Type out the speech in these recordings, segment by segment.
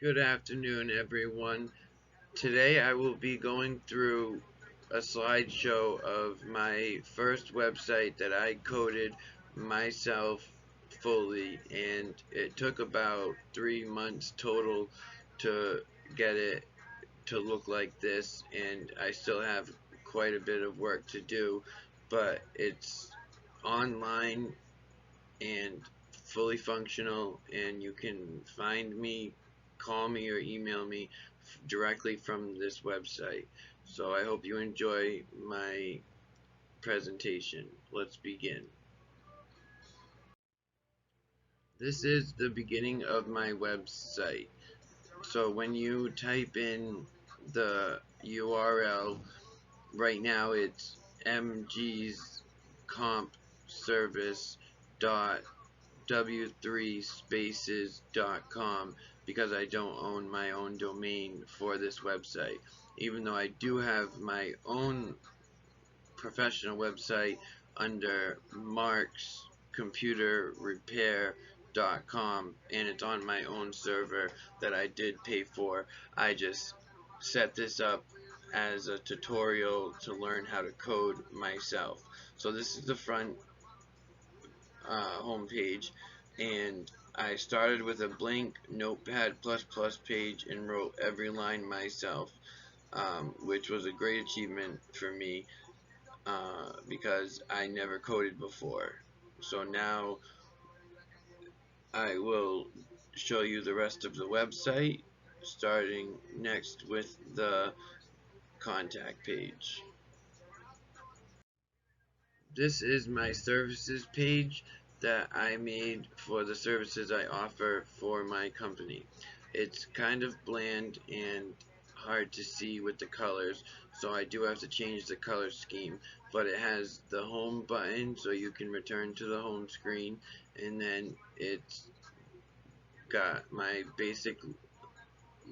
Good afternoon, everyone. Today I will be going through a slideshow of my first website that I coded myself fully, and it took about 3 months total to get it to look like this, and I still have quite a bit of work to do, but it's online and fully functional, and you can find me, call me, or email me directly from this website. So I hope you enjoy my presentation. Let's begin. This is the beginning of my website. So when you type in the URL, right now it's mg's comp service dot w3spaces.com because I don't own my own domain for this website, even though I do have my own professional website under markscomputerrepair.com, and it's on my own server that I did pay for. I just set this up as a tutorial to learn how to code myself. So this is the front homepage, and I started with a blank Notepad++ page and wrote every line myself, which was a great achievement for me because I never coded before. So now I will show you the rest of the website, starting next with the contact page. This is my services page that I made for the services I offer for my company. It's kind of bland and hard to see with the colors, so I do have to change the color scheme, but it has the home button so you can return to the home screen, and then it's got my basic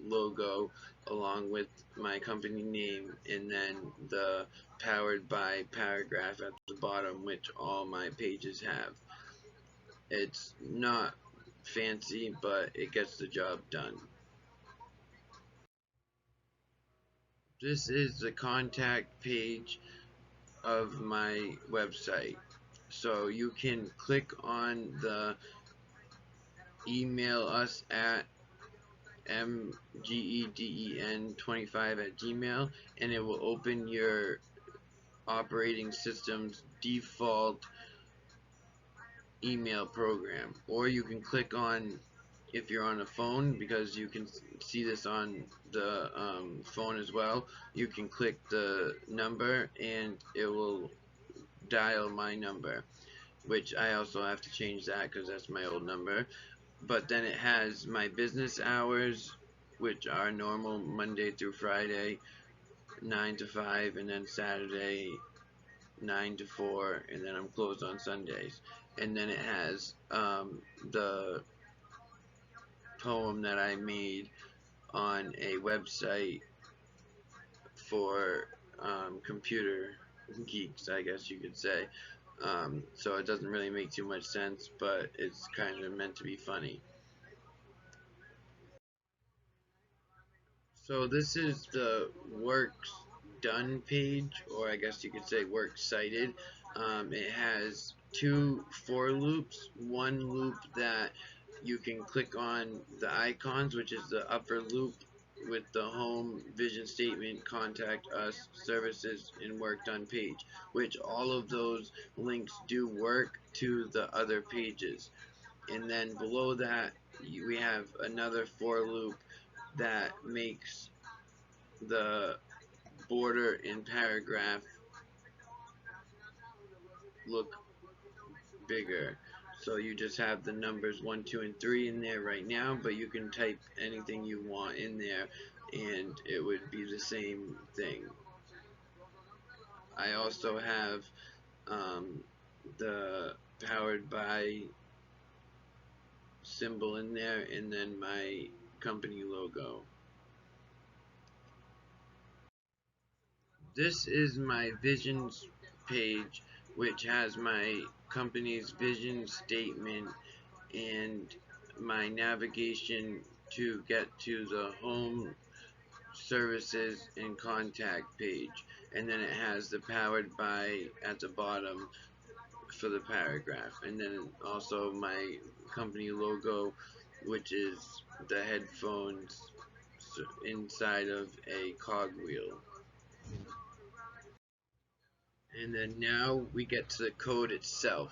logo along with my company name, and then the powered by paragraph at the bottom, which all my pages have. It's not fancy, but it gets the job done. This is the contact page of my website. So you can click on the email us at mgeden25@gmail, and it will open your operating system's default email program. Or you can click on, if you're on a phone, because you can see this on the phone as well, you can click the number and it will dial my number, which I also have to change that because that's my old number. But then it has my business hours, which are normal Monday through Friday, 9 to 5, and then Saturday 9 to 4, and then I'm closed on Sundays. And then it has the poem that I made on a website for computer geeks, I guess you could say. So it doesn't really make too much sense, but it's kind of meant to be funny. So this is the works done page, or I guess you could say works cited. It has two for loops, one loop that you can click on the icons, which is the upper loop with the home, vision statement, contact us, services, and work done page, which all of those links do work to the other pages. And then below that we have another for loop that makes the border and paragraph look bigger. So you just have the numbers 1, 2, and 3 in there right now, but you can type anything you want in there and it would be the same thing. I also have the powered by symbol in there, and then my company logo. This is my visions page, which has my company's vision statement and my navigation to get to the home services and contact page, and then it has the powered by at the bottom for the paragraph, and then also my company logo, which is the headphones inside of a cogwheel. And then now we get to the code itself.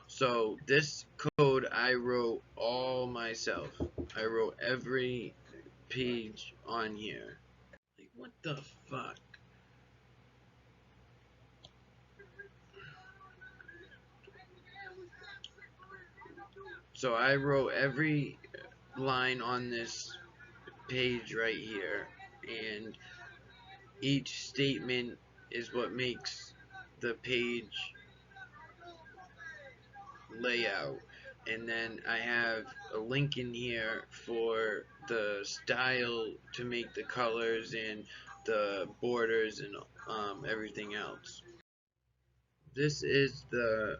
So this code I wrote all myself. I wrote every page on here. Like, what the fuck? So I wrote every line on this page right here, and each statement is what makes the page layout. And then I have a link in here for the style to make the colors and the borders and everything else. This is the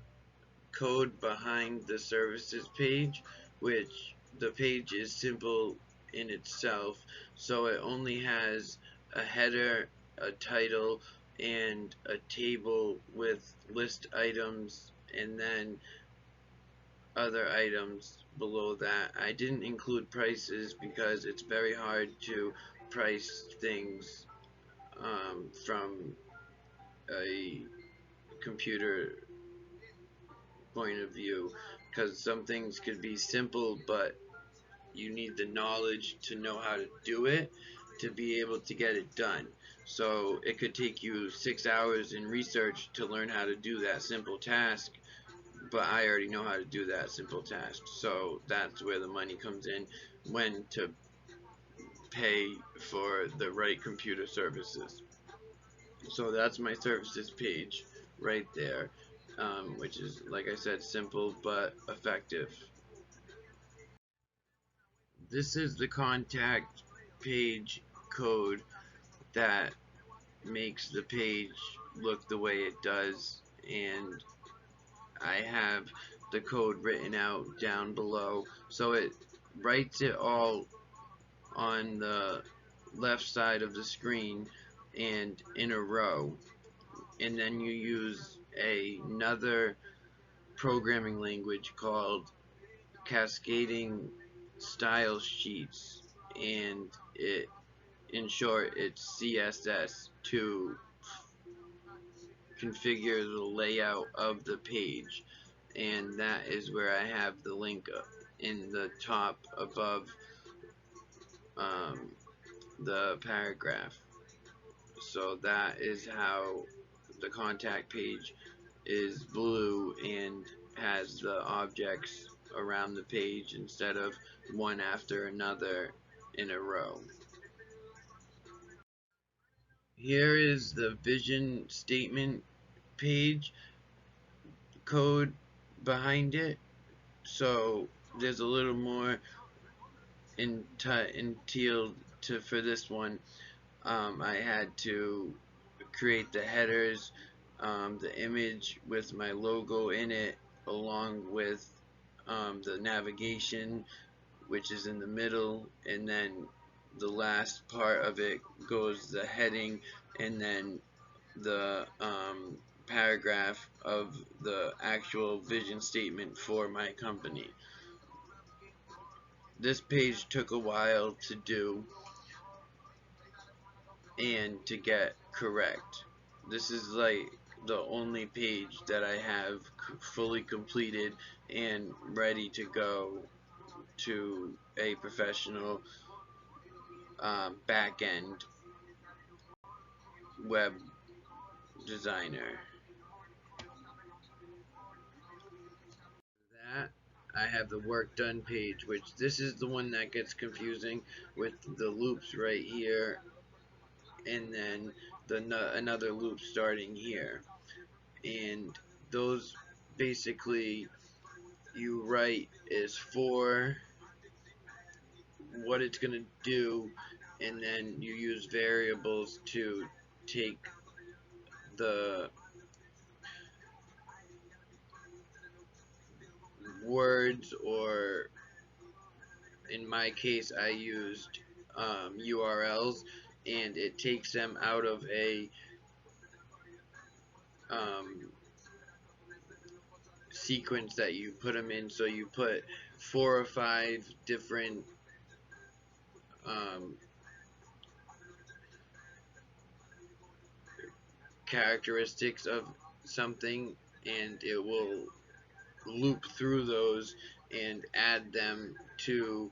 code behind the services page, which the page is simple in itself, so it only has a header, a title, and a table with list items, and then other items below that. I didn't include prices because it's very hard to price things from a computer point of view, because some things could be simple, but you need the knowledge to know how to do it to be able to get it done. So it could take you 6 hours in research to learn how to do that simple task, but I already know how to do that simple task. So that's where the money comes in, when to pay for the right computer services. So that's my services page right there, which is, like I said, simple but effective. This is the contact page code that makes the page look the way it does, and I have the code written out down below, so it writes it all on the left side of the screen and in a row, and then you use another programming language called Cascading style sheets, and it, in short, it's CSS, to configure the layout of the page. And that is where I have the link in the top above um, the paragraph. So that is how the contact page is blue and has the objects around the page instead of one after another in a row. Here is the vision statement page code behind it. So there's a little more entailed to for this one. I had to create the headers, the image with my logo in it, along with the navigation, which is in the middle, and then the last part of it goes the heading, and then the paragraph of the actual vision statement for my company. This page took a while to do and to get correct. This is like the only page that I have fully completed and ready to go to a professional back-end web designer. That I have the work done page, which this is the one that gets confusing with the loops right here, and then another loop starting here, and those basically you write is for what it's gonna do, and then you use variables to take the words or in my case I used URLs, and it takes them out of a um, sequence that you put them in. So you put 4 or 5 different um, characteristics of something, and it will loop through those and add them to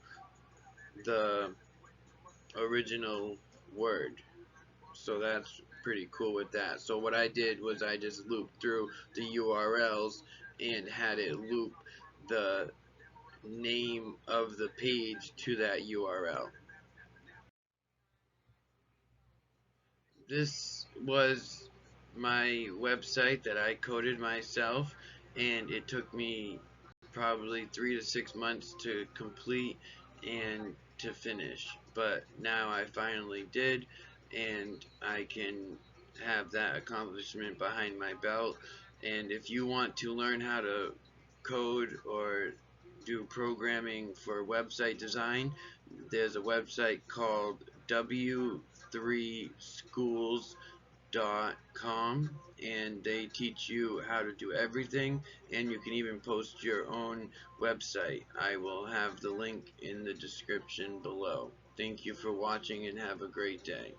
the original word. So that's pretty cool with that. So what I did was I just looped through the URLs and had it loop the name of the page to that URL. This was my website that I coded myself, and it took me probably 3 to 6 months to complete and to finish. But now I finally did, and I can have that accomplishment behind my belt. And if you want to learn how to code or do programming for website design, there's a website called w3schools.com, and they teach you how to do everything, and you can even post your own website. I will have the link in the description below. Thank you for watching and have a great day.